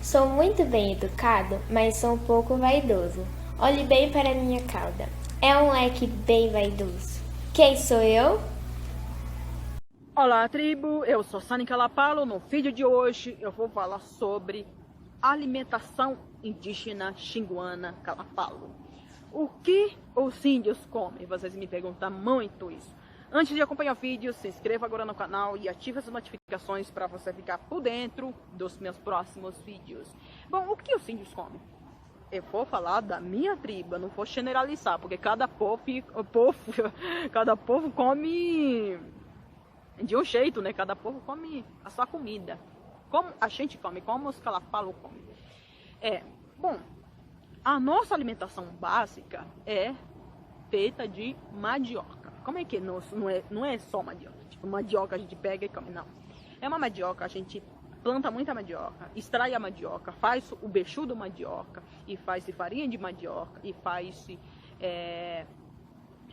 Sou muito bem educado, mas sou um pouco vaidoso. Olhe bem para minha cauda. É um leque bem vaidoso. Quem sou eu? Olá, tribo! Eu sou Sani Calapalo. No vídeo de hoje eu vou falar sobre alimentação indígena xinguana Calapalo. O que os índios comem? Vocês me perguntam muito isso. Antes de acompanhar o vídeo, se inscreva agora no canal e ative as notificações para você ficar por dentro dos meus próximos vídeos. Bom, o que os índios comem? Eu vou falar da minha tribo, eu não vou generalizar, porque cada povo come de um jeito, né? Cada povo come a sua comida. Como a gente come, como os Calapalo comem. Bom, a nossa alimentação básica é feita de mandioca. Como é que não é só mandioca? Tipo, mandioca a gente pega e come, não. É uma mandioca, a gente planta muita mandioca, extrai a mandioca, faz o beiju da mandioca, e faz farinha de mandioca, e faz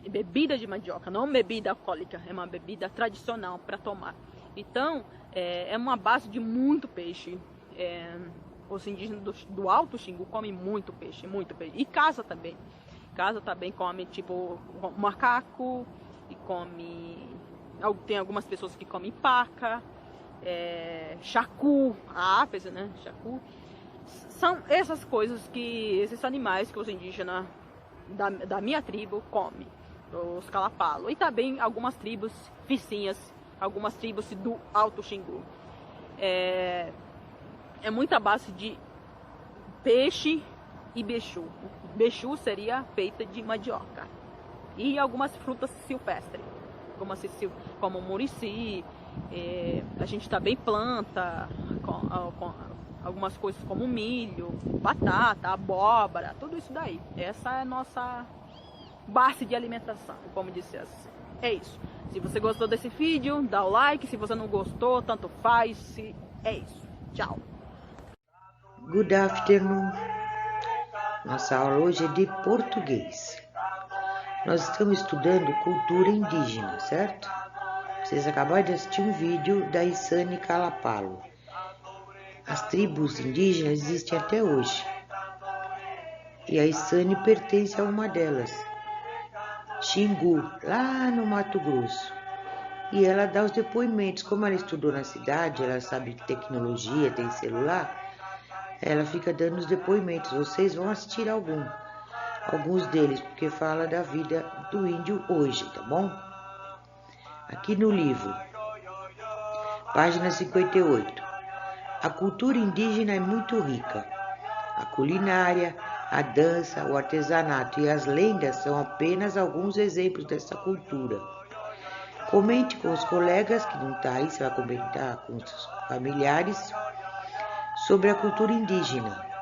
bebida de mandioca, não bebida alcoólica, é uma bebida tradicional para tomar. Então, é uma base de muito peixe. Os indígenas do Alto Xingu comem muito peixe. E casa também come, tipo, macaco, e come... Tem algumas pessoas que comem paca, chacu, a ápese, né? Chacu. São essas coisas esses animais que os indígenas da minha tribo comem, os Calapalo. E também algumas tribos vizinhas, algumas tribos do Alto Xingu. É muita base de peixe e beiju. Beiju seria feita de mandioca. E algumas frutas silvestres, como murici. A gente também planta com algumas coisas como milho, batata, abóbora, tudo isso daí. Essa é a nossa base de alimentação, como disse assim. É isso. Se você gostou desse vídeo, dá o like. Se você não gostou, tanto faz. É isso. Tchau. Good afternoon. Nossa aula hoje é de português. Nós estamos estudando cultura indígena, certo? Vocês acabaram de assistir um vídeo da Isane Calapalo. As tribos indígenas existem até hoje. E a Isane pertence a uma delas, Xingu, lá no Mato Grosso. E ela dá os depoimentos. Como ela estudou na cidade, ela sabe tecnologia, tem celular, ela fica dando os depoimentos. Vocês vão assistir alguns deles, porque fala da vida do índio hoje, tá bom? Aqui no livro, página 58. A cultura indígena é muito rica. A culinária, a dança, o artesanato e as lendas são apenas alguns exemplos dessa cultura. Comente com os colegas, que não está aí, você vai comentar com os familiares, sobre a cultura indígena.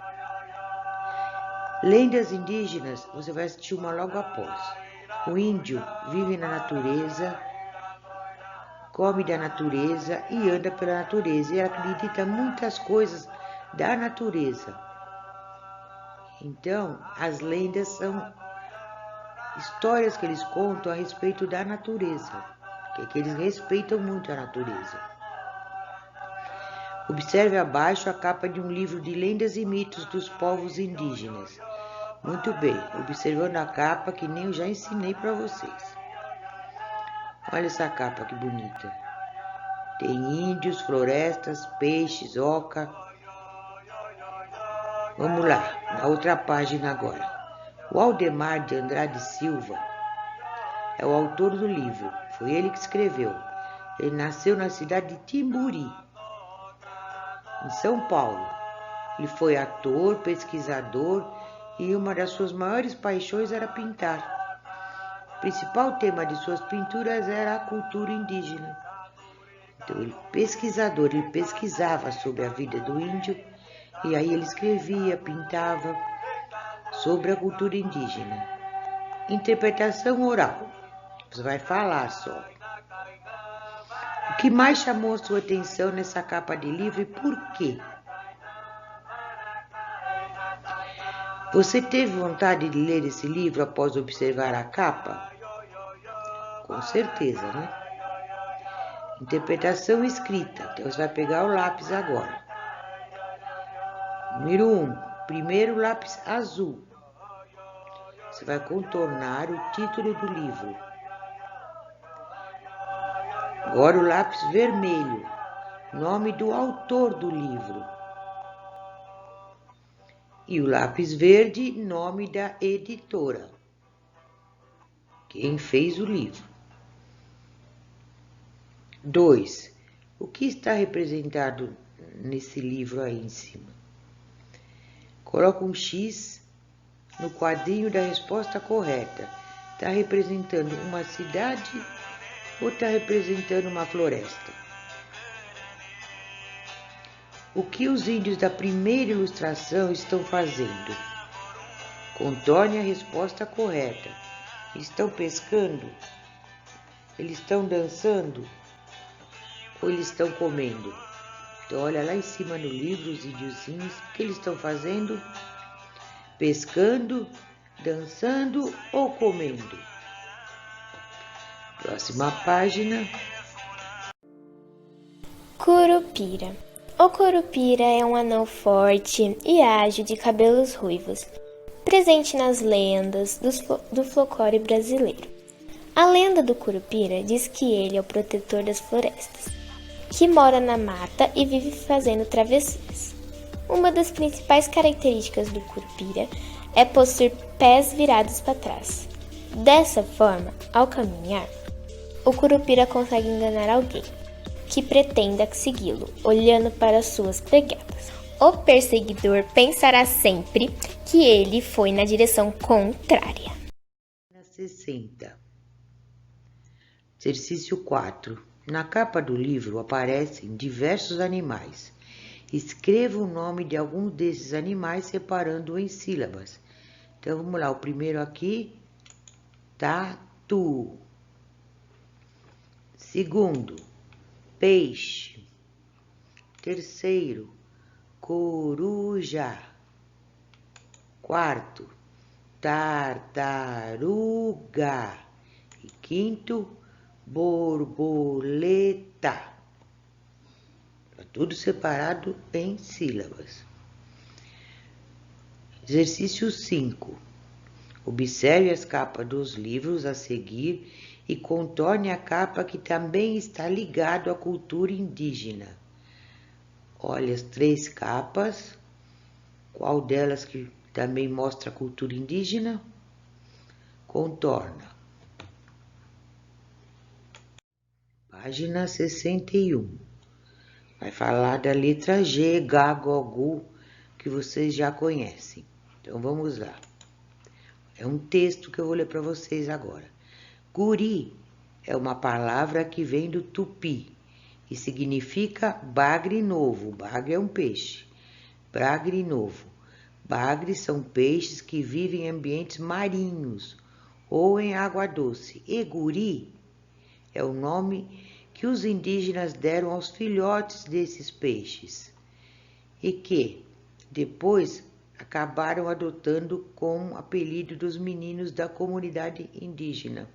Lendas indígenas, você vai assistir uma logo após. O índio vive na natureza, come da natureza e anda pela natureza. E acredita em muitas coisas da natureza. Então, as lendas são histórias que eles contam a respeito da natureza, que eles respeitam muito a natureza. Observe abaixo a capa de um livro de lendas e mitos dos povos indígenas. Muito bem, observando a capa que nem eu já ensinei para vocês. Olha essa capa que bonita. Tem índios, florestas, peixes, oca. Vamos lá, na outra página agora. O Aldemar de Andrade Silva é o autor do livro. Foi ele que escreveu. Ele nasceu na cidade de Timburi, em São Paulo. Ele foi ator, pesquisador e uma das suas maiores paixões era pintar. O principal tema de suas pinturas era a cultura indígena. Então, ele pesquisava sobre a vida do índio e aí ele escrevia, pintava sobre a cultura indígena. Interpretação oral. Você vai falar só. O que mais chamou sua atenção nessa capa de livro e por quê? Você teve vontade de ler esse livro após observar a capa? Com certeza, né? Interpretação escrita. Então você vai pegar o lápis agora. Número 1. Primeiro lápis azul. Você vai contornar o título do livro. Agora o lápis vermelho. Nome do autor do livro. E o lápis verde, nome da editora. Quem fez o livro. 2. O que está representado nesse livro aí em cima? Coloca um X no quadrinho da resposta correta. Está representando uma cidade ou está representando uma floresta? O que os índios da primeira ilustração estão fazendo? Contorne a resposta correta. Estão pescando? Eles estão dançando? Ou eles estão comendo? Então, olha lá em cima no livro, os índiozinhos, o que eles estão fazendo? Pescando, dançando ou comendo? Próxima página. Curupira. O curupira é um anão forte e ágil de cabelos ruivos, presente nas lendas do folclore brasileiro. A lenda do curupira diz que ele é o protetor das florestas, que mora na mata e vive fazendo travessias. Uma das principais características do curupira é possuir pés virados para trás. Dessa forma, ao caminhar, o curupira consegue enganar alguém que pretenda segui-lo, olhando para suas pegadas. O perseguidor pensará sempre que ele foi na direção contrária. 60. Exercício 4. Na capa do livro aparecem diversos animais. Escreva o nome de algum desses animais separando-o em sílabas. Então vamos lá, o primeiro aqui, tatu. Segundo, peixe. Terceiro, coruja. Quarto, tartaruga. E quinto, borboleta. Tá tudo separado em sílabas. Exercício 5. Observe as capas dos livros a seguir e contorne a capa que também está ligado à cultura indígena. Olha as 3 capas. Qual delas que também mostra a cultura indígena? Contorna. Página 61. Vai falar da letra G, Gagogu, que vocês já conhecem. Então vamos lá. É um texto que eu vou ler para vocês agora. Guri é uma palavra que vem do tupi e significa bagre novo. Bagre é um peixe. Bagre novo. Bagres são peixes que vivem em ambientes marinhos ou em água doce. E guri é o nome que os indígenas deram aos filhotes desses peixes e que depois acabaram adotando como apelido dos meninos da comunidade indígena.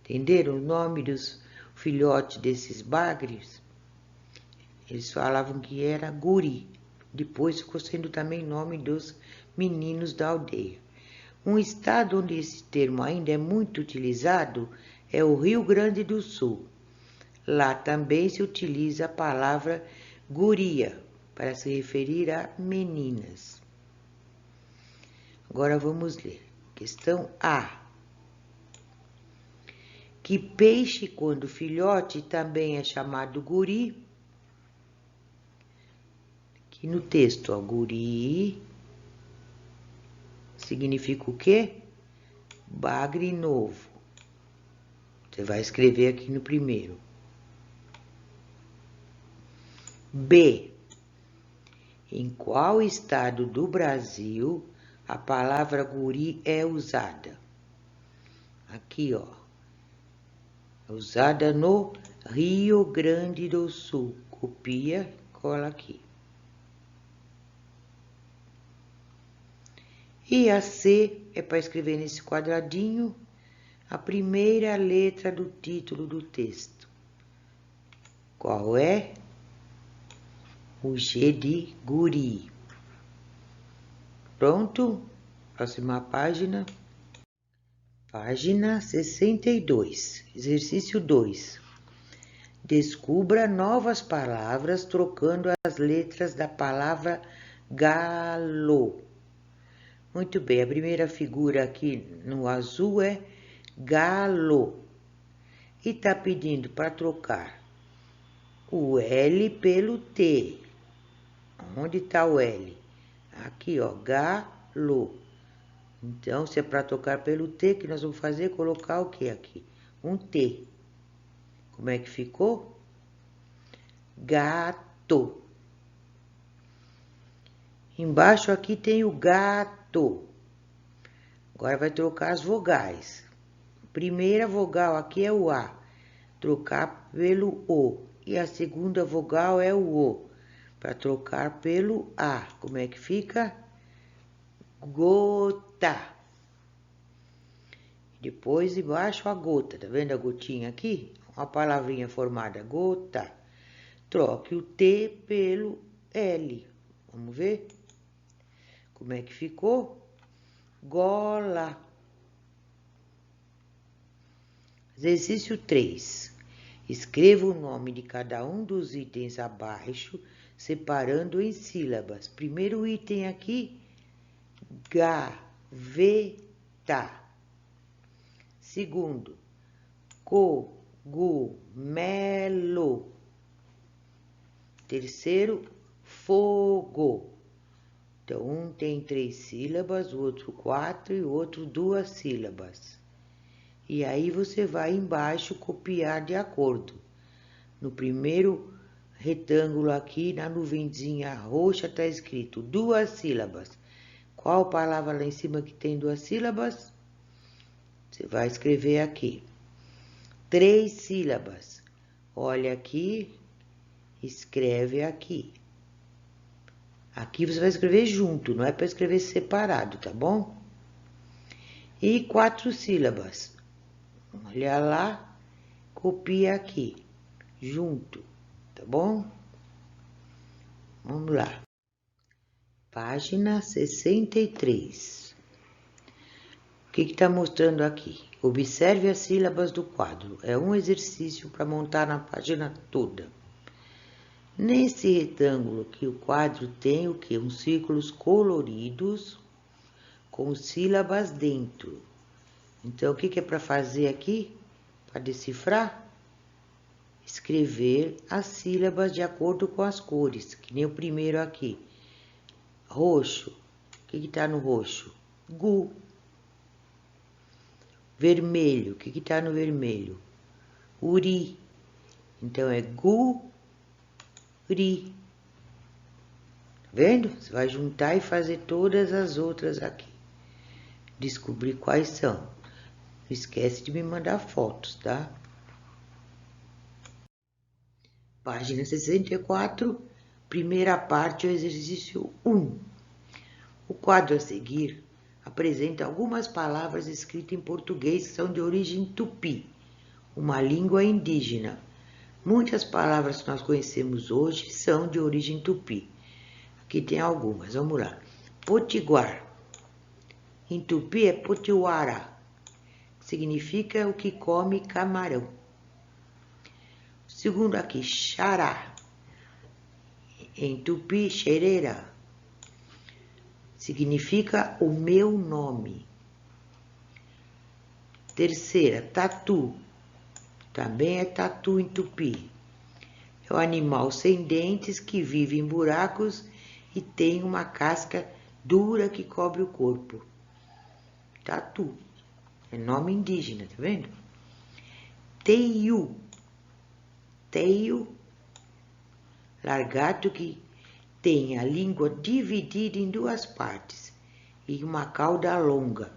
Entenderam o nome dos filhotes desses bagres? Eles falavam que era guri. Depois ficou sendo também nome dos meninos da aldeia. Um estado onde esse termo ainda é muito utilizado é o Rio Grande do Sul. Lá também se utiliza a palavra guria para se referir a meninas. Agora vamos ler. Questão A. Que peixe, quando filhote, também é chamado guri? Aqui no texto, ó, guri significa o quê? Bagre novo. Você vai escrever aqui no primeiro. B. Em qual estado do Brasil a palavra guri é usada? Aqui, ó. É usada no Rio Grande do Sul. Copia, cola aqui. E a C é para escrever nesse quadradinho a primeira letra do título do texto. Qual é? O G de guri. Pronto? Próxima página. Página 62. Exercício 2. Descubra novas palavras trocando as letras da palavra galo. Muito bem, a primeira figura aqui no azul é galo. E está pedindo para trocar o L pelo T. Onde está o L? Aqui, ó, galo. Então, se é para trocar pelo T, que nós vamos fazer? Colocar o que aqui? Um T. Como é que ficou? Gato. Embaixo aqui tem o gato. Agora vai trocar as vogais. Primeira vogal aqui é o A. Trocar pelo O. E a segunda vogal é o O. Para trocar pelo A. Como é que fica? Gota. Depois embaixo a gota. Tá vendo a gotinha aqui? Uma palavrinha formada gota. Troque o T pelo L. Vamos ver? Como é que ficou? Gola. Exercício 3. Escreva o nome de cada um dos itens abaixo, separando em sílabas. Primeiro item aqui, gaveta. Segundo, cogumelo. Terceiro, fogo. Então, um tem 3 sílabas, o outro 4 e o outro 2 sílabas. E aí você vai embaixo copiar de acordo. No primeiro retângulo aqui, na nuvenzinha roxa, está escrito 2 sílabas. Qual palavra lá em cima que tem 2 sílabas? Você vai escrever aqui. 3 sílabas. Olha aqui, escreve aqui. Aqui você vai escrever junto, não é para escrever separado, tá bom? E 4 sílabas. Olha lá, copia aqui, junto, tá bom? Vamos lá. Página 63. O que está mostrando aqui? Observe as sílabas do quadro. É um exercício para montar na página toda. Nesse retângulo que o quadro tem o quê? Uns círculos coloridos com sílabas dentro. Então, o que é para fazer aqui? Para decifrar? Escrever as sílabas de acordo com as cores, que nem o primeiro aqui. Roxo. O que está no roxo? Gu. Vermelho. O que está no vermelho? Uri. Então, é gu. Ri. Vendo? Você vai juntar e fazer todas as outras aqui. Descobrir quais são. Não esquece de me mandar fotos, tá? Página 64, primeira parte, o exercício 1. O quadro a seguir apresenta algumas palavras escritas em português que são de origem tupi, uma língua indígena. Muitas palavras que nós conhecemos hoje são de origem tupi. Aqui tem algumas, vamos lá. Potiguar. Em tupi é potiwara. Significa o que come camarão. Segundo aqui, xará. Em tupi, xereira. Significa o meu nome. Terceira, tatu. Também é tatu em tupi. É um animal sem dentes que vive em buracos e tem uma casca dura que cobre o corpo. Tatu. É nome indígena, tá vendo? Teiu. Teiu. Lagarto que tem a língua dividida em 2 partes e uma cauda longa.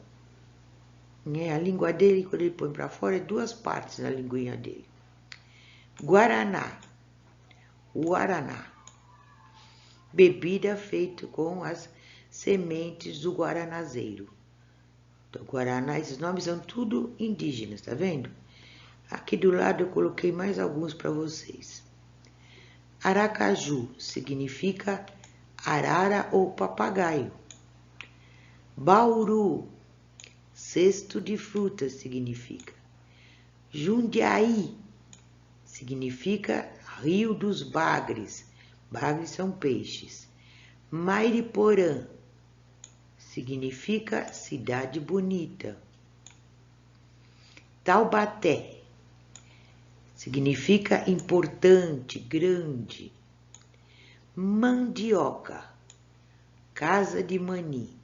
A língua dele, quando ele põe para fora, é 2 partes na linguinha dele. Guaraná. Guaraná. Bebida feita com as sementes do guaranazeiro. Então, Guaraná, esses nomes são tudo indígenas, tá vendo? Aqui do lado eu coloquei mais alguns para vocês. Aracaju significa arara ou papagaio. Bauru, cesto de frutas significa. Jundiaí significa rio dos bagres. Bagres são peixes. Mairiporã significa cidade bonita. Taubaté significa importante, grande. Mandioca, casa de Mani,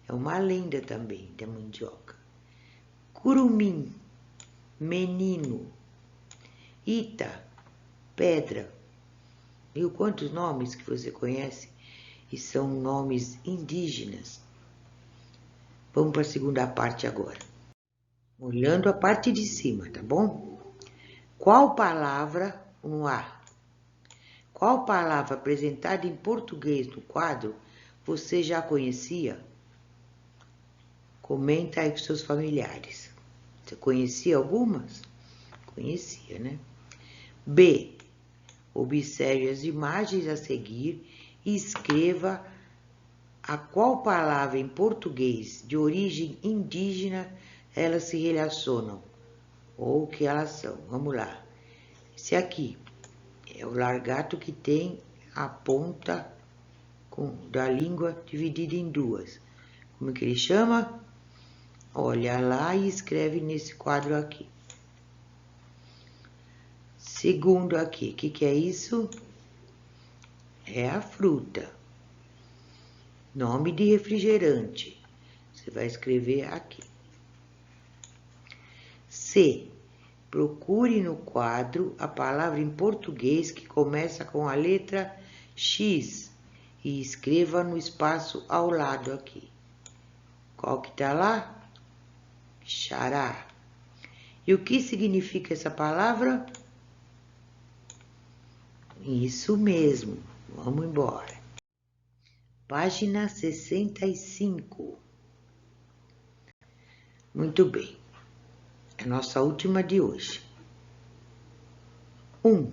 é uma lenda também da mandioca. Curumim, menino. Ita, pedra. Viu quantos nomes que você conhece? E são nomes indígenas. Vamos para a segunda parte agora. Olhando a parte de cima, tá bom? Qual palavra no A? Qual palavra apresentada em português no quadro você já conhecia? Comenta aí com seus familiares. Você conhecia algumas? Conhecia, né? B. Observe as imagens a seguir e escreva a qual palavra em português de origem indígena elas se relacionam ou o que elas são. Vamos lá. Esse aqui é o largato que tem a ponta da língua dividida em duas. Como que ele chama? Olha lá e escreve nesse quadro aqui. Segundo aqui, o que é isso? É a fruta. Nome de refrigerante. Você vai escrever aqui. C. Procure no quadro a palavra em português que começa com a letra X e escreva no espaço ao lado aqui. Qual que tá lá? Xará. E o que significa essa palavra? Isso mesmo. Vamos embora. Página 65. Muito bem. É a nossa última de hoje. 1.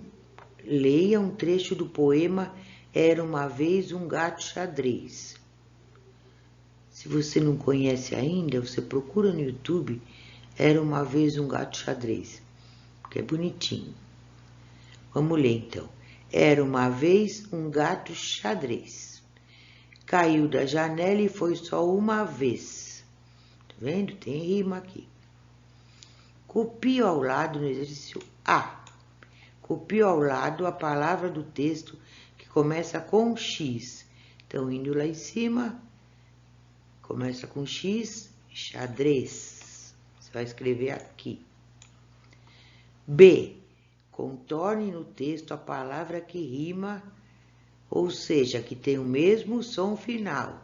Leia um trecho do poema Era uma vez um gato xadrez. Se você não conhece ainda, você procura no YouTube Era uma vez um gato xadrez, que é bonitinho. Vamos ler então. Era uma vez um gato xadrez. Caiu da janela e foi só uma vez. Tá vendo? Tem rima aqui. Copio ao lado no exercício A. Copio ao lado a palavra do texto que começa com X. Então, indo lá em cima, começa com X, xadrez. Você vai escrever aqui. B. Contorne no texto a palavra que rima, ou seja, que tem o mesmo som final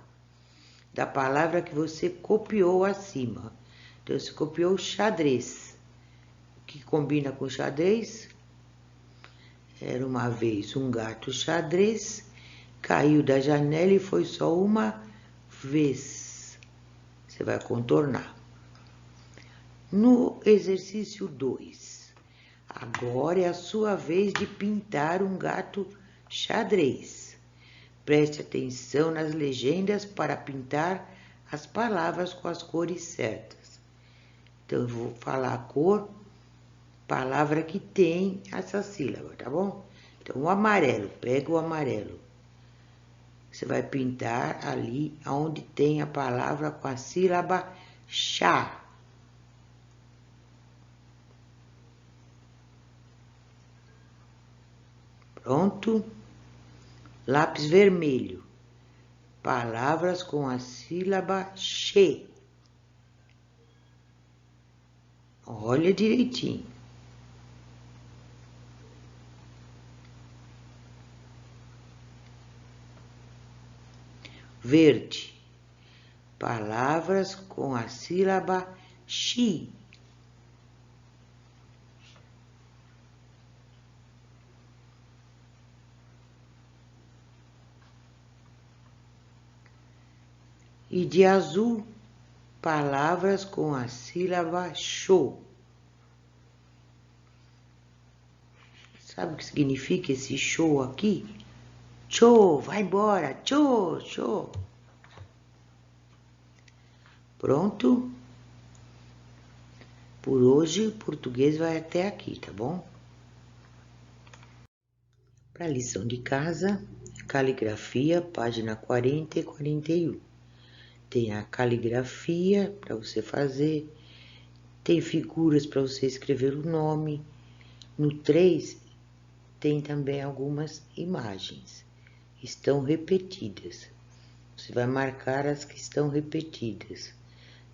da palavra que você copiou acima. Então, você copiou xadrez. O que combina com xadrez? Era uma vez um gato xadrez, caiu da janela e foi só uma vez. Você vai contornar. No exercício 2, agora é a sua vez de pintar um gato xadrez. Preste atenção nas legendas para pintar as palavras com as cores certas. Então, eu vou falar a cor, palavra que tem essa sílaba, tá bom? Então, o amarelo, pega o amarelo. Você vai pintar ali onde tem a palavra com a sílaba chá. Pronto? Lápis vermelho. Palavras com a sílaba che. Olha direitinho. Verde. Palavras com a sílaba chi. E de azul, palavras com a sílaba xô. Sabe o que significa esse show aqui? Show, vai embora, show, show. Pronto? Por hoje, o português vai até aqui, tá bom? Para a lição de casa, caligrafia, página 40 e 41. Tem a caligrafia para você fazer, tem figuras para você escrever o nome. No 3, tem também algumas imagens. Estão repetidas. Você vai marcar as que estão repetidas.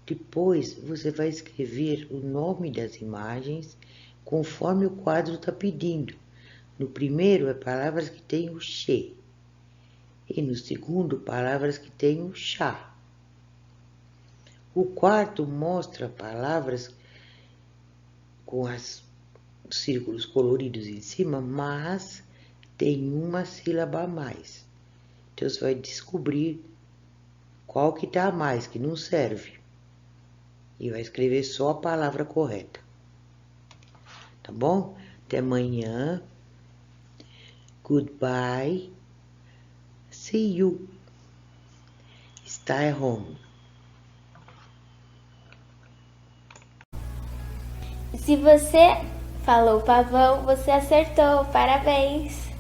Depois, você vai escrever o nome das imagens conforme o quadro está pedindo. No primeiro, é palavras que têm o che. E no segundo, palavras que têm o chá. O quarto mostra palavras com os círculos coloridos em cima, mas tem uma sílaba a mais. Então, você vai descobrir qual que está a mais, que não serve. E vai escrever só a palavra correta. Tá bom? Até amanhã. Goodbye. See you. Stay home. Se você falou pavão, você acertou. Parabéns!